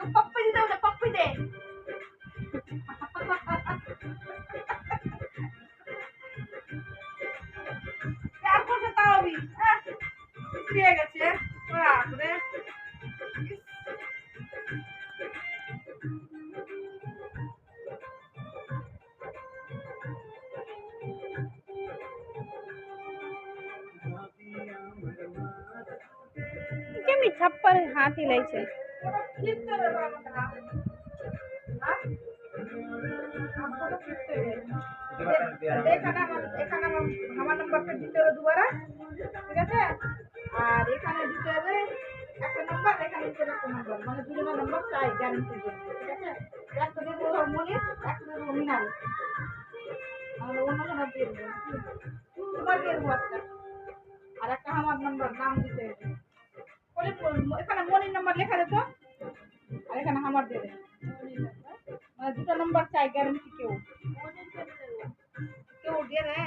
पप्पी दे दो पप्पी दे यार को बताओ भी प्रिय গেছে বাপ রে કેમી છપ્પર હાથ હિલાય છે এখানে আমার নাম্বারটা দিতে হবে দুবারা ঠিক আছে আর এখানে দিতে হবে একটা নাম্বার এখানে দিতে হবে একটা নাম্বার মানে দুজনের নাম্বার চাই গ্যারান্টির জন্য ঠিক আছে একটা দেবো মনি একটা দেবো মিনাল আর অন্য জনের দিয়ে দেবো তোমার দিয়ে দেবো একটা আর একটা আমার নাম্বার নাম দিতে হবে এখানে মনির নাম্বার লেখা যেত আর এখানে আমার দিয়ে দেবে মানে দুটো নাম্বার চাই গ্যারান্টি কেউ কেউ দিয়ে রে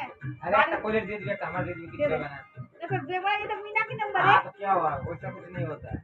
अरे একটা कोरियर दे दिया हमारे दे दिया किसी का ना देखो देवा ये तो मीना की नंबर है हाँ तो क्या हुआ वैसा कुछ नहीं होता है